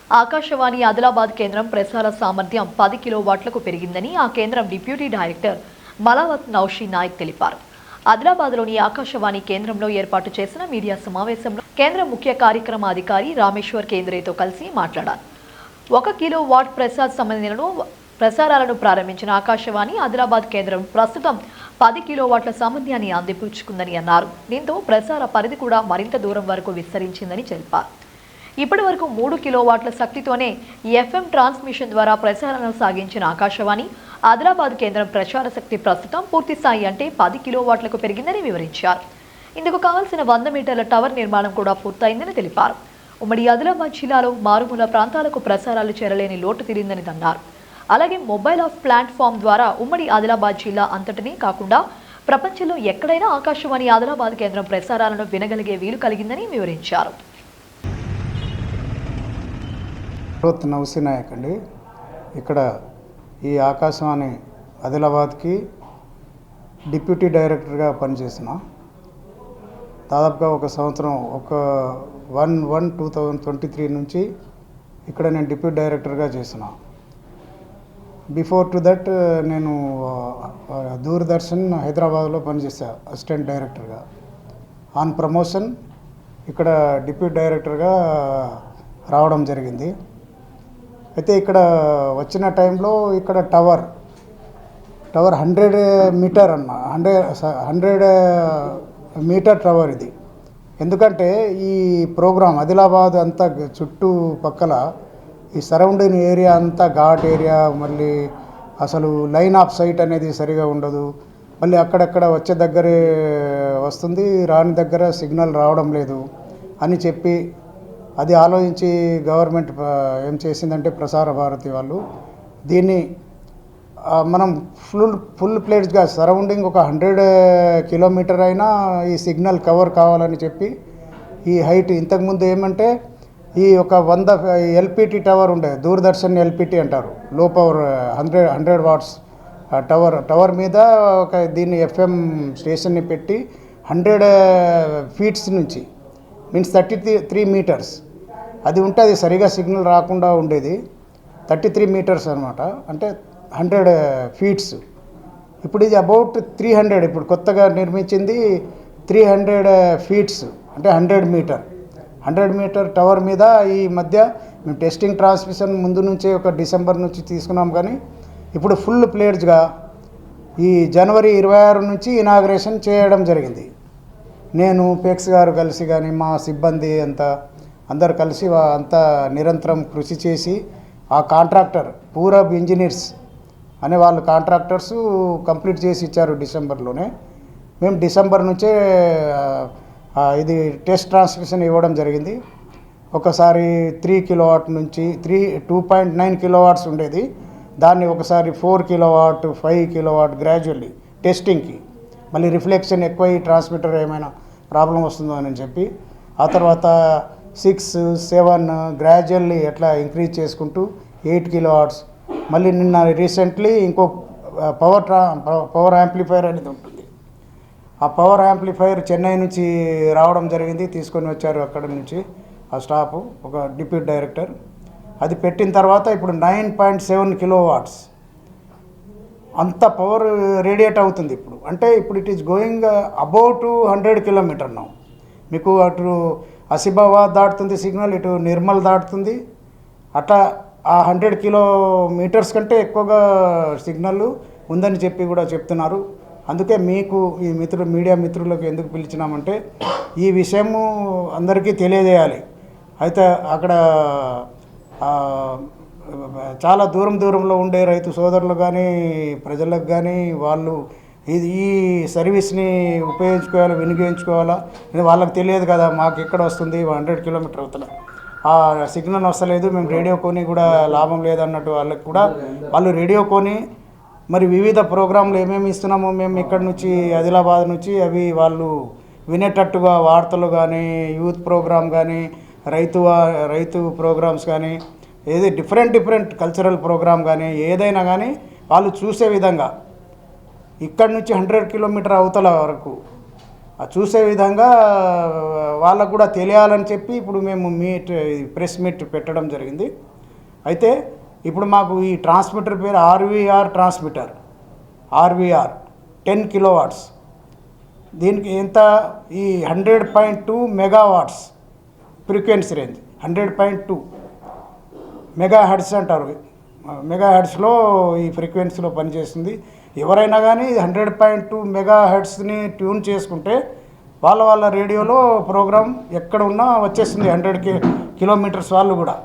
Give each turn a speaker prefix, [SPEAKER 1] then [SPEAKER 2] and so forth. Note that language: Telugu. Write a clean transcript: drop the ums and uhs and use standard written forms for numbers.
[SPEAKER 1] ఆకాశవాణి ఆదిలాబాద్ కేంద్రం ప్రసార సామర్థ్యం 10 కిలోవాట్లకు పెరిగిందని ఆ కేంద్రం డిప్యూటీ డైరెక్టర్ మలావత్ నౌషీ నాయక్ తెలిపారు. ఆదిలాబాద్లోని ఆకాశవాణి కేంద్రంలో ఏర్పాటు చేసిన మీడియా సమావేశంలో కేంద్ర ముఖ్య కార్యక్రమాధికారి రామేశ్వర్ కేంద్రేతో కలిసి మాట్లాడారు. 1 కిలోవాట్ ప్రసారాలను ప్రారంభించిన ఆకాశవాణి ఆదిలాబాద్ కేంద్రం ప్రస్తుతం 10 కిలోవాట్ల సామర్థ్యాన్ని అందిపుచ్చుకుందని అన్నారు. దీంతో ప్రసార పరిధి కూడా మరింత దూరం వరకు విస్తరించిందని తెలిపారు. ఇప్పటి వరకు 3 కిలోవాట్ల శక్తితోనే ఎఫ్ఎం ట్రాన్స్మిషన్ ద్వారా ప్రసారాలను సాగించిన ఆకాశవాణి ఆదిలాబాద్ కేంద్రం ప్రచార శక్తి ప్రస్తుతం పూర్తి స్థాయి అంటే 10 కిలోవాట్లకు పెరిగిందని వివరించారు. ఇందుకు కావాల్సిన 100 మీటర్ల టవర్ నిర్మాణం కూడా పూర్తయిందని తెలిపారు. ఉమ్మడి ఆదిలాబాద్ జిల్లాలో మారుమూల ప్రాంతాలకు ప్రసారాలు చేరలేని లోటు తీరిందని అన్నారు. అలాగే మొబైల్ ఆఫ్ ప్లాట్ఫామ్ ద్వారా ఉమ్మడి ఆదిలాబాద్ జిల్లా అంతటినీ కాకుండా ప్రపంచంలో ఎక్కడైనా ఆకాశవాణి ఆదిలాబాద్ కేంద్రం ప్రసారాలను వినగలిగే వీలు కలిగిందని వివరించారు.
[SPEAKER 2] నౌషీ నాయక్ అండి. ఇక్కడ ఈ ఆకాశవాణి ఆదిలాబాద్కి డిప్యూటీ డైరెక్టర్గా పనిచేసిన దాదాపుగా ఒక సంవత్సరం, ఒక 1/1/2023 నుంచి ఇక్కడ నేను డిప్యూటీ డైరెక్టర్గా చేసిన. బిఫోర్ టు దట్ నేను దూరదర్శన్ హైదరాబాద్లో పనిచేసా అసిస్టెంట్ డైరెక్టర్గా. ఆన్ ప్రమోషన్ ఇక్కడ డిప్యూటీ డైరెక్టర్గా రావడం జరిగింది. అయితే ఇక్కడ వచ్చిన టైంలో ఇక్కడ టవర్ 100 మీటర్ 100 మీటర్ టవర్ ఇది. ఎందుకంటే ఈ ప్రోగ్రాం ఆదిలాబాద్ అంతా చుట్టుపక్కల ఈ సరౌండింగ్ ఏరియా అంతా ఘాట్ ఏరియా, మళ్ళీ అసలు లైన్ ఆఫ్ సైట్ అనేది సరిగా ఉండదు. మళ్ళీ అక్కడక్కడ వచ్చే దగ్గరే వస్తుంది, రాని దగ్గర సిగ్నల్ రావడం లేదు అని చెప్పి అది ఆలోచించి గవర్నమెంట్ ఏం చేసిందంటే ప్రసార భారతి వాళ్ళు దీన్ని మనం ఫుల్ ప్లేట్స్గా సరౌండింగ్ ఒక 100 కిలోమీటర్ అయినా ఈ సిగ్నల్ కవర్ కావాలని చెప్పి ఈ హైట్ ఇంతకుముందు ఏమంటే ఈ ఒక 100 ఎల్పిటి టవర్ ఉండే, దూరదర్శన్ ఎల్పిటి అంటారు, లో పవర్ 100 వాట్స్ టవర్ మీద ఒక దీన్ని ఎఫ్ఎం స్టేషన్ని పెట్టి 100 ఫీట్స్ నుంచి మీన్స్ 33 మీటర్స్ అది ఉంటే అది సరిగా సిగ్నల్ రాకుండా ఉండేది. 33 మీటర్స్ అనమాట, అంటే 100 ఫీట్స్. ఇప్పుడు ఇది అబౌట్ 300, ఇప్పుడు కొత్తగా నిర్మించింది 300 ఫీట్స్ అంటే 100 మీటర్ టవర్ మీద ఈ మధ్య మేము టెస్టింగ్ ట్రాన్స్మిషన్ ముందు నుంచే ఒక డిసెంబర్ నుంచి తీసుకున్నాం. కానీ ఇప్పుడు ఫుల్ ప్లేట్స్గా ఈ జనవరి 26 నుంచి ఇనాగ్రేషన్ చేయడం జరిగింది. నేను పెక్స్ గారు కలిసి కానీ మా సిబ్బంది అందరు కలిసి అంతా నిరంతరం కృషి చేసి ఆ కాంట్రాక్టర్ పూరబ్ ఇంజనీర్స్ అనే వాళ్ళు కాంట్రాక్టర్స్ కంప్లీట్ చేసి ఇచ్చారు డిసెంబర్లోనే. మేము డిసెంబర్ నుంచే ఇది టెస్ట్ ట్రాన్స్మిషన్ ఇవ్వడం జరిగింది. ఒకసారి 3 కిలోవాట్ నుంచి 2.9 కిలోవాట్స్ ఉండేది, దాన్ని ఒకసారి 4 కిలోవాట్ 5 కిలోవాట్ గ్రాడ్యువల్లీ టెస్టింగ్కి, మళ్ళీ రిఫ్లెక్షన్ ఎక్కువ ట్రాన్స్మిటర్ ఏమైనా ప్రాబ్లం వస్తుందో అని చెప్పి ఆ తర్వాత 6, 7 గ్రాడ్యువల్లీ ఎట్లా ఇంక్రీజ్ చేసుకుంటూ 8 కిలోవాట్స్. మళ్ళీ నిన్న రీసెంట్లీ ఇంకో పవర్ యాంప్లిఫైర్ అనేది ఉంటుంది. ఆ పవర్ యాంప్లిఫైర్ చెన్నై నుంచి రావడం జరిగింది, తీసుకొని వచ్చారు అక్కడ నుంచి ఆ స్టాఫ్, ఒక డిప్యూటీ డైరెక్టర్. అది పెట్టిన తర్వాత ఇప్పుడు 9.7 కిలోవాట్స్ అంత పవర్ రేడియేట్ అవుతుంది ఇప్పుడు. అంటే ఇప్పుడు it is going about 100 kilometre now. మీకు అటు ఆసిఫాబాద్ దాటుతుంది సిగ్నల్, ఇటు నిర్మల్ దాటుతుంది. అట్లా ఆ 100 కిలోమీటర్స్ కంటే ఎక్కువగా సిగ్నల్ ఉందని చెప్పి కూడా చెప్తున్నారు. అందుకే మీకు ఈ మీడియా మిత్రులకు ఎందుకు పిలిచినామంటే ఈ విషయము అందరికీ తెలియజేయాలి. అయితే అక్కడ చాలా దూరంలో ఉండే రైతు సోదరులు కానీ ప్రజలకు కానీ వాళ్ళు ఈ సర్వీస్ని వినియోగించుకోవాలా వాళ్ళకి తెలియదు కదా. మాకు ఎక్కడ వస్తుంది 100 కిలోమీటర్ అవుతుంది, ఆ సిగ్నల్ వస్తలేదు, మేము రేడియో కొని కూడా లాభం లేదన్నట్టు వాళ్ళకి కూడా వాళ్ళు రేడియో కొని మరి వివిధ ప్రోగ్రాంలు ఏమేమి ఇస్తున్నామో మేము ఇక్కడ నుంచి ఆదిలాబాద్ నుంచి అవి వాళ్ళు వినేటట్టుగా వార్తలు కానీ, యూత్ ప్రోగ్రామ్ కానీ, రైతు ప్రోగ్రామ్స్ కానీ, ఏది డిఫరెంట్ కల్చరల్ ప్రోగ్రామ్ కానీ ఏదైనా కానీ వాళ్ళు చూసే విధంగా ఇక్కడ నుంచి 100 కిలోమీటర్ అవతల వరకు చూసే విధంగా వాళ్ళకు కూడా తెలియాలని చెప్పి ఇప్పుడు మేము ప్రెస్ మీట్ పెట్టడం జరిగింది. అయితే ఇప్పుడు మాకు ఈ ట్రాన్స్మిటర్ పేరు ఆర్వీఆర్ ట్రాన్స్మిటర్, ఆర్వీఆర్ 10 కిలోవాట్స్. దీనికి ఎంత ఈ 100.2 megawatts frequency range, 100.2 mega hertz అంటారు. మెగా హెర్ట్జ్లో ఈ ఫ్రీక్వెన్సీలో పనిచేస్తుంది. ఎవరైనా కానీ 100.2 మెగా హెర్ట్జ్ని ట్యూన్ చేసుకుంటే వాళ్ళ రేడియోలో ప్రోగ్రామ్ ఎక్కడ ఉన్నా వచ్చేస్తుంది. 100 కిలోమీటర్స్ వాళ్ళు కూడా